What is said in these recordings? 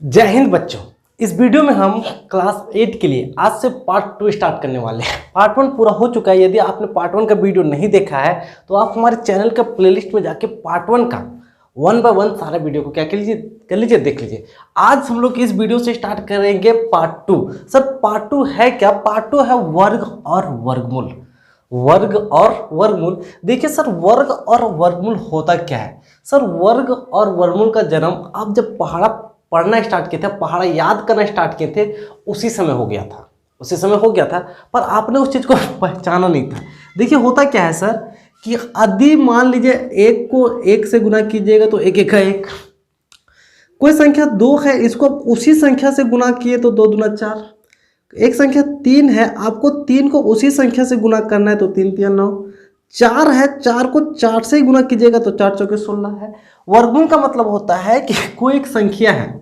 जय हिंद बच्चों। इस वीडियो में हम क्लास 8 के लिए आज से पार्ट 2 स्टार्ट करने वाले हैं। पार्ट 1 पूरा हो चुका है। यदि आपने पार्ट 1 का वीडियो नहीं देखा है तो आप हमारे चैनल का प्लेलिस्ट में जाके पार्ट 1 का 1 बाय 1 सारे वीडियो को क्या कर लीजिए देख लीजिए। आज हम लोग इस वीडियो से स्टार्ट करेंगे पार्ट 2। सर पार्ट 2 है क्या? पार्ट 2 है वर्ग और वर्गमूल। वर्ग और वर्गमूल। देखिए सर, वर्ग और वर्गमूल होता क्या है? सर वर्ग और वर्गमूल का जन्म आप जब पढ़ना स्टार्ट किए थे, पहाड़ा याद करना स्टार्ट किए थे, उसी समय हो गया था। पर आपने उस चीज़ को पहचाना नहीं था। देखिए होता क्या है सर कि यदि मान लीजिए एक को एक से गुना कीजिएगा तो एक एक है एक। कोई संख्या 2 है, इसको उसी संख्या से गुना किए तो 2 दूना 4। एक संख्या 3 है, आपको 3 को उसी संख्या से गुना करना है तो 3 3 9। 4 है, 4 को 4 से ही गुना कीजिएगा तो 4 चौके 16 है। वर्गमूल का मतलब होता है कि कोई एक संख्या है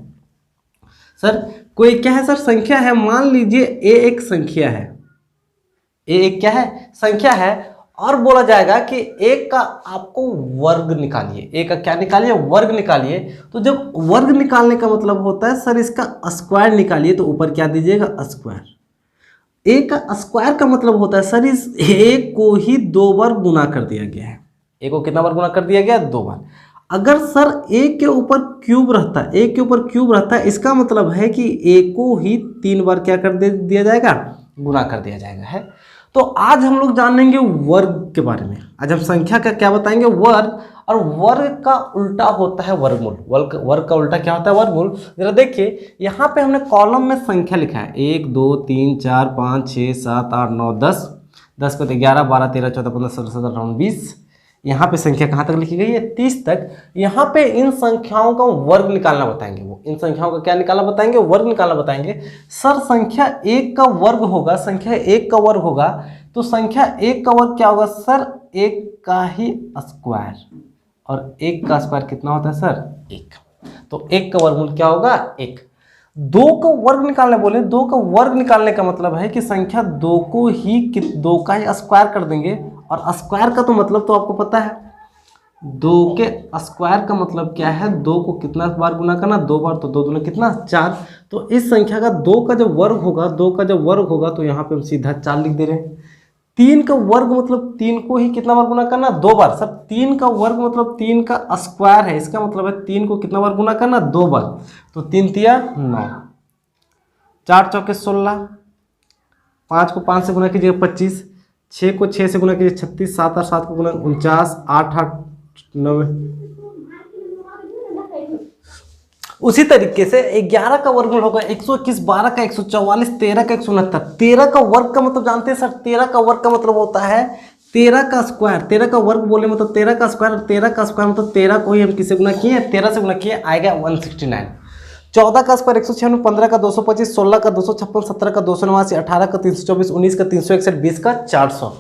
सर, कोई क्या है सर? संख्या है। मान लीजिए ए एक संख्या है, ए एक क्या है? संख्या है। और बोला जाएगा कि एक का आपको वर्ग निकालिए। एक का क्या निकालिए? वर्ग निकालिए। तो जब वर्ग निकालने का मतलब होता है सर इसका स्क्वायर निकालिए, तो ऊपर क्या दीजिएगा? स्क्वायर। एक का स्क्वायर का मतलब होता है सर इस एक को ही 2 बार गुना कर दिया गया है। एक को कितना बार गुना कर दिया गया? 2 बार। अगर सर एक के ऊपर क्यूब रहता है, इसका मतलब है कि एक को ही 3 बार क्या कर दिया जाएगा? गुना कर दिया जाएगा है। तो आज हम लोग जानेंगे वर्ग के बारे में। आज हम संख्या का क्या बताएंगे? वर्ग। और वर्ग का उल्टा होता है वर्गमूल। वर्ग का उल्टा क्या होता है? वर्गमूल। जरा देखिए, यहाँ पे हमने कॉलम में संख्या लिखा है 1 2 3 4 5 6 7 8 9 10। 10 को 11 12 13 14 15 16 17 18 20। यहाँ पे संख्या कहाँ तक लिखी गई है? 30 तक। यहाँ पे इन संख्याओं का वर्ग निकालना बताएंगे। वो इन संख्याओं का क्या निकालना बताएंगे? वर्ग निकालना बताएंगे। सर संख्या 1 का वर्ग होगा, संख्या 1 का वर्ग होगा, तो संख्या 1 का वर्ग क्या होगा सर? 1 का ही स्क्वायर। और 1 का स्क्वायर कितना होता है सर? 1। तो 1 का वर्गमूल क्या होगा? 1। 2 का वर्ग निकालने बोले, 2 का वर्ग निकालने का मतलब है कि संख्या 2 को ही 2 का ही स्क्वायर कर देंगे। और स्क्वायर का तो मतलब तो आपको पता है, 2 के स्क्वायर का मतलब क्या है? 2 को कितना बार गुना करना? 2 बार। तो 2 दूना कितना? 4। तो इस संख्या का 2 का जब वर्ग होगा, तो यहाँ पे हम सीधा 4 लिख दे रहे हैं। 3 का वर्ग मतलब 3 को ही कितना बार गुना करना? 2 बार। सब 3 का वर्ग मतलब 3 का स्क्वायर है, इसका मतलब है 3 को कितना बार गुना करना? 2 बार। तो 3 तिया 9, 4 चौके 16, 5 को 5 से गुना कीजिएगा 25, 6 को 6 से गुना कीजिए 36, 7 और 7 को गुना 49, 8 8 9। उसी तरीके से 11 का वर्गमूल होगा 121, 12 का 144, 13 का 169। 13 का वर्ग का मतलब जानते हैं सर? 13 का वर्ग का मतलब होता है 13 का स्क्वायर। 13 का वर्ग बोले मतलब 13 का स्क्वायर। 13 का स्क्वायर मतलब 13 को ही हम किससे गुना किए? 13 से गुना किए, आएगा 169। 14 का स्क्वायर 196, 15 का 225, 16 का 256, 17 का 289, 18 का 324, 19 का 361, 20 का 400,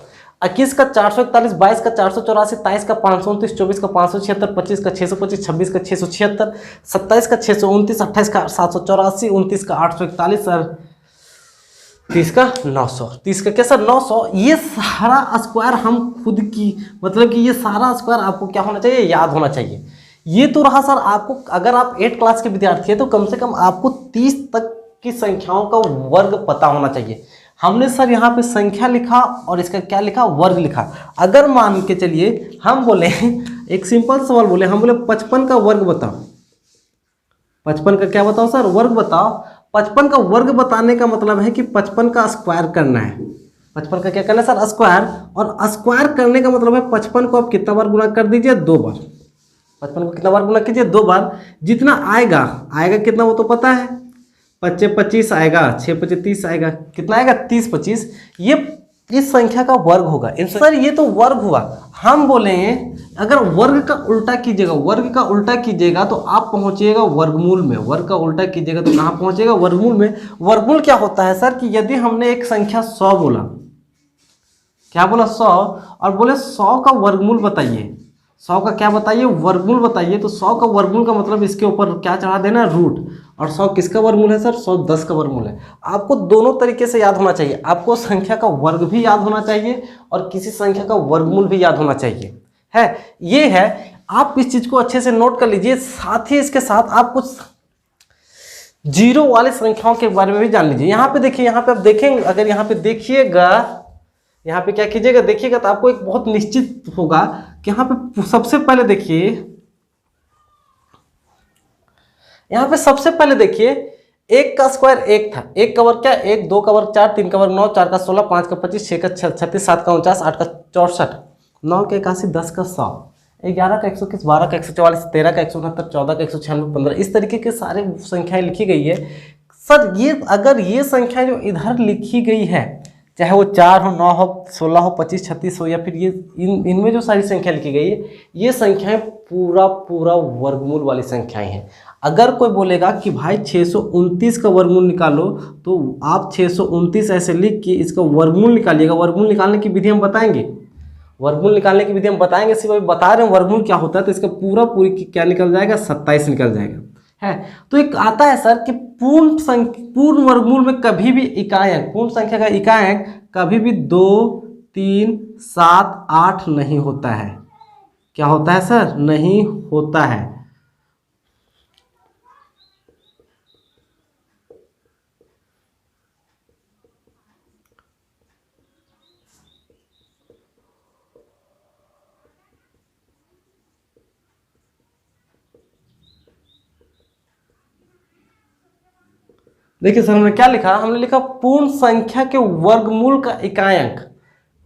21 का 441, 22 का 484, 23 का 529, 24 का 576, 25 का 625, 26 का 676, 27 का 629, 28 का 784, 29 का 841 और 30 का 900। 30 का क्या सर? 900। ये सारा स्क्वायर हम खुद की मतलब कि ये सारा स्क्वायर आपको क्या होना चाहिए? याद होना चाहिए। ये तो रहा सर आपको, अगर आप 8 क्लास के विद्यार्थी हैं तो कम से कम आपको 30 तक की संख्याओं का वर्ग पता होना चाहिए। हमने सर यहाँ पे संख्या लिखा और इसका क्या लिखा? वर्ग लिखा। अगर मान के चलिए हम बोले एक सिंपल सवाल बोले, हम बोले 55 का वर्ग बताओ। 55 का क्या बताओ सर? वर्ग बताओ। 55 का वर्ग बताने का मतलब है कि 55 का स्क्वायर करना है। 55 का क्या करना है सर? स्क्वायर। और स्क्वायर करने का मतलब है 55 को आप कितना बार गुना कर दीजिए? 2 बार। 55 को कितना बार गुना कीजिए? 2 बार। जितना आएगा कितना वो तो पता है, 5 25 आएगा, 6 25 30 आएगा, कितना आएगा? 30 25। ये इस संख्या का वर्ग होगा। सर ये तो वर्ग हुआ। हम बोले अगर वर्ग का उल्टा कीजिएगा तो आप पहुंचिएगा वर्गमूल में। वर्ग का उल्टा कीजिएगा तो कहाँ पहुंचेगा? वर्गमूल में। वर्गमूल क्या होता है सर कि यदि हमने एक संख्या 100 बोला, क्या बोला? 100, और बोले 100 का वर्गमूल बताइए। 100 का क्या बताइए? वर्गमूल बताइए। तो 100 का वर्गमूल का मतलब इसके ऊपर क्या चढ़ा देना? रूट। और 100 किसका वर्गमूल है सर? 100 10 का वर्गमूल है। आपको दोनों तरीके से याद होना चाहिए। आपको संख्या का वर्ग भी याद होना चाहिए और किसी संख्या का वर्गमूल भी याद होना चाहिए। ये है, आप इस चीज को अच्छे से नोट कर लीजिए। साथ ही इसके साथ आप कुछ जीरो वाले संख्याओं के बारे में भी जान लीजिए। यहाँ पे देखिए, यहाँ पे आप देखेंगे, अगर यहाँ पे देखिएगा, यहाँ पे क्या कीजिएगा, देखिएगा तो आपको एक बहुत निश्चित होगा कि यहाँ पे सबसे पहले देखिए, यहाँ पे सबसे पहले देखिए, एक का स्क्वायर एक था, एक का वर्ग क्या, एक, दो का वर्ग चार, तीन का वर्ग नौ, चार का 16, पाँच का 25, छः का 36, सात का 49, आठ का 64, नौ का 81, 10 का 100, 11 का 121, 12 का 144, 13 का 169, 14 का 196, 15, इस तरीके के सारे संख्याएं लिखी गई है। सर ये अगर ये संख्या जो इधर लिखी गई है, चाहे वो 4 हो, 9 हो, 16 हो, 25, 36 हो, या फिर ये इनमें जो सारी संख्या लिखी गई है, ये संख्याएं पूरा पूरा वर्गमूल वाली संख्याएं हैं। अगर कोई बोलेगा कि भाई 629 का वर्गमूल निकालो, तो आप 629 ऐसे लिख के इसका वर्गमूल निकालिएगा। वर्गमूल निकालने की विधि हम बताएंगे, वर्गमूल निकालने की विधि हम बताएंगे, सिर्फ अभी बता रहे हैं वर्गमूल क्या होता है। तो इसका पूरी क्या निकल जाएगा, 27 निकल जाएगा है। तो एक आता है सर कि पूर्ण वर्गमूल में कभी भी इकाई अंक, पूर्ण संख्या का इकाई अंक कभी भी 2, 3, 7, 8 नहीं होता है। क्या होता है सर? नहीं होता है। देखिए सर, हमने क्या लिखा, हमने लिखा पूर्ण संख्या के वर्गमूल का इकाई अंक।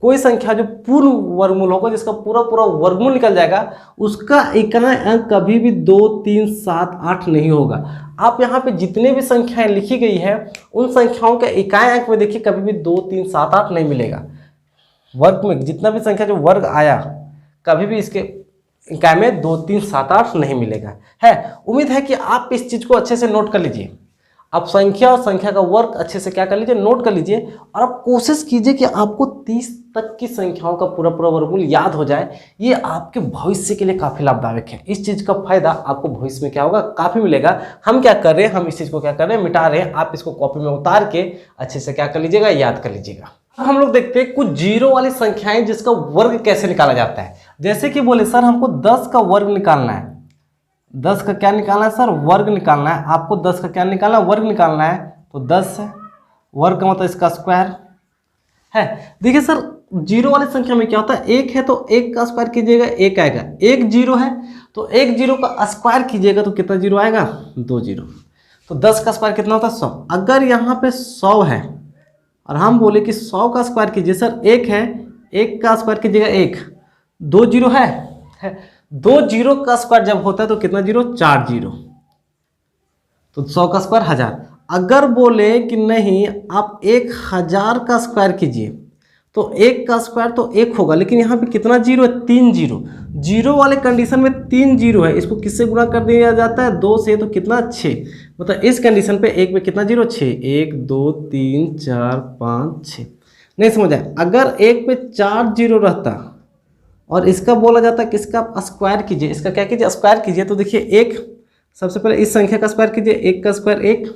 कोई संख्या जो पूर्ण वर्गमूल होगा, जिसका पूरा पूरा वर्गमूल निकल जाएगा, उसका इकाई अंक कभी भी 2, 3, 7, 8 नहीं होगा। आप यहाँ पे जितने भी संख्याएं लिखी गई है, उन संख्याओं के इकाई अंक में देखिए कभी भी 2, 3, 7, 8 नहीं मिलेगा। वर्ग में जितना भी संख्या जो वर्ग आया, कभी भी इसके इकाई में 2, 3, 7, 8 नहीं मिलेगा है। उम्मीद है कि आप इस चीज को अच्छे से नोट कर लीजिए। आप संख्या और संख्या का वर्ग अच्छे से क्या कर लीजिए, नोट कर लीजिए, और आप कोशिश कीजिए कि आपको 30 तक की संख्याओं का पूरा पूरा वर्गमूल याद हो जाए। ये आपके भविष्य के लिए काफ़ी लाभदायक है। इस चीज़ का फायदा आपको भविष्य में क्या होगा, काफ़ी मिलेगा। हम क्या कर रहे हैं, हम इस चीज़ को क्या कर रहे हैं, मिटा रहे हैं। आप इसको कॉपी में उतार के अच्छे से क्या कर लीजिएगा, याद कर लीजिएगा। अब हम लोग देखते हैं कुछ जीरो वाली संख्याएं जिसका वर्ग कैसे निकाला जाता है। जैसे कि बोले सर हमको 10 का वर्ग निकालना है। 10 का क्या निकालना है सर, वर्ग निकालना है। आपको 10 का क्या निकालना है, वर्ग निकालना है। तो 10 है, वर्ग का मतलब इसका स्क्वायर है। देखिए सर, जीरो वाली संख्या में क्या होता है, एक है तो एक का स्क्वायर कीजिएगा, एक आएगा। एक जीरो है तो एक जीरो का स्क्वायर कीजिएगा तो कितना जीरो आएगा, 2 जीरो। तो 10 का स्क्वायर कितना होता है, 100। अगर यहाँ पे 100 है और हम बोले कि 100 का स्क्वायर कीजिए, सर एक है, एक का स्क्वायर कीजिएगा, एक, 2 जीरो है। 2 जीरो का स्क्वायर जब होता है तो कितना जीरो, 4 जीरो। तो 100 का स्क्वायर 1000। अगर बोले कि नहीं आप 1000 का स्क्वायर कीजिए, तो एक का स्क्वायर तो एक होगा, लेकिन यहाँ पे कितना जीरो है, 3 जीरो। जीरो वाले कंडीशन में 3 जीरो है, इसको किससे गुणा कर दिया जाता है, 2 से। तो कितना, 6। मतलब इस कंडीशन पे एक में कितना जीरो, 6। 1, 2, 3, 4, 5, 6। नहीं समझ आया। अगर एक पे 4 जीरो रहता और इसका बोला जाता है कि इसका आप स्क्वायर कीजिए, इसका क्या कीजिए, स्क्वायर कीजिए, तो देखिए एक, सबसे पहले इस संख्या का स्क्वायर कीजिए, एक का स्क्वायर एक,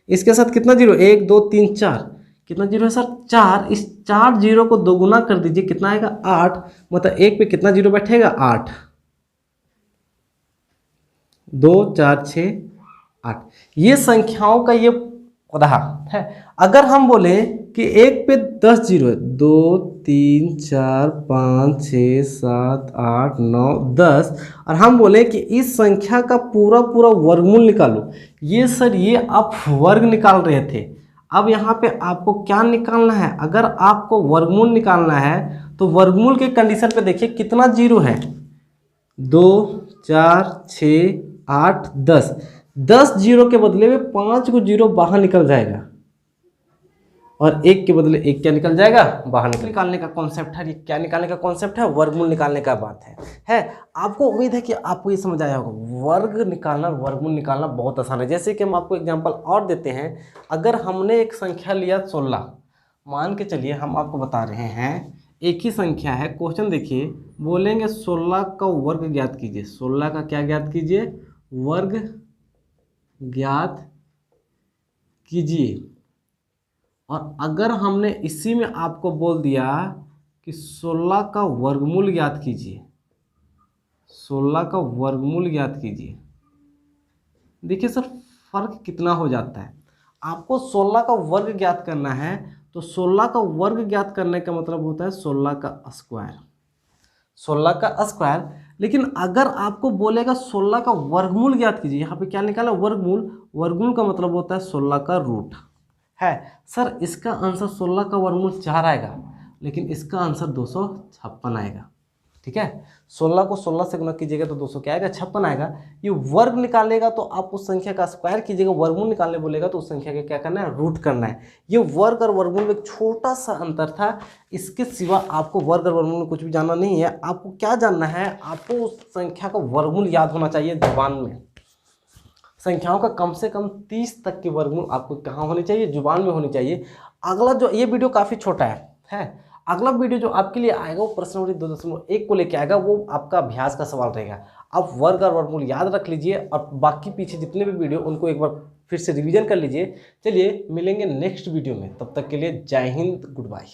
इसके साथ कितना जीरो, 1, 2, 3, 4, कितना जीरो है सर, 4। इस 4 जीरो को दोगुना कर दीजिए, कितना आएगा, 8। मतलब एक पे कितना जीरो बैठेगा, 8। 2, 4, 6, 8। ये संख्याओं का ये उदाहरण है। अगर हम बोले कि एक पे 10 जीरो है, 2, 3, 4, 5, 6, 7, 8, 9, 10, और हम बोले कि इस संख्या का पूरा पूरा वर्गमूल निकालो। ये सर ये आप वर्ग निकाल रहे थे। अब यहाँ पे आपको क्या निकालना है, अगर आपको वर्गमूल निकालना है तो वर्गमूल के कंडीशन पे देखिए कितना जीरो है, 2, 4, 6, 8, 10। 10 जीरो के बदले में 5 को जीरो बाहर निकल जाएगा, और एक के बदले एक क्या निकल जाएगा, बाहर निकालने का कॉन्सेप्ट है। ये क्या निकालने का कॉन्सेप्ट है, वर्गमूल निकालने का बात है। आपको उम्मीद है कि आपको ये समझ आया होगा। वर्ग निकालना, वर्गमूल निकालना बहुत आसान है। जैसे कि हम आपको एग्जांपल और देते हैं। अगर हमने एक संख्या लिया 16, मान के चलिए हम आपको बता रहे हैं एक ही संख्या है। क्वेश्चन देखिए, बोलेंगे 16 का वर्ग ज्ञात कीजिए। 16 का क्या ज्ञात कीजिए, वर्ग ज्ञात कीजिए। और अगर हमने इसी में आपको बोल दिया कि 16 का वर्गमूल ज्ञात कीजिए, 16 का वर्गमूल ज्ञात कीजिए। देखिए सर, फर्क कितना हो जाता है। आपको 16 का वर्ग ज्ञात करना है, तो 16 का वर्ग ज्ञात करने का मतलब होता है 16 का स्क्वायर, 16 का स्क्वायर। लेकिन अगर आपको बोलेगा 16 का वर्गमूल ज्ञात कीजिए, यहाँ पे क्या निकाला वर्गमूल, वर्गमूल का मतलब होता है 16 का रूट है। सर इसका आंसर 16 का वर्गमूल 4 आएगा, लेकिन इसका आंसर 256 आएगा। ठीक है, 16 को 16 से गुना कीजिएगा तो 200 क्या आएगा, 56 आएगा। ये वर्ग निकालेगा तो आप उस संख्या का स्क्वायर कीजिएगा, वर्गमूल निकालने बोलेगा तो उस संख्या का क्या करना है, रूट करना है। ये वर्ग और वर्गमूल में एक छोटा सा अंतर था, इसके सिवा आपको वर्ग और वर्गमूल में कुछ भी जानना नहीं है। आपको क्या जानना है, आपको उस संख्या का वर्गमूल याद होना चाहिए जुबान में। संख्याओं का कम से कम 30 तक की वर्गमूल आपको कहाँ होनी चाहिए, जुबान में होनी चाहिए। अगला जो ये वीडियो काफ़ी छोटा है, अगला वीडियो जो आपके लिए आएगा वो प्रश्न नंबर 2.1 को लेके आएगा, वो आपका अभ्यास का सवाल रहेगा। आप वर्ग और वर्गमूल याद रख लीजिए और बाकी पीछे जितने भी वीडियो उनको एक बार फिर से रिवीजन कर लीजिए। चलिए मिलेंगे नेक्स्ट वीडियो में, तब तक के लिए जय हिंद, गुड बाय।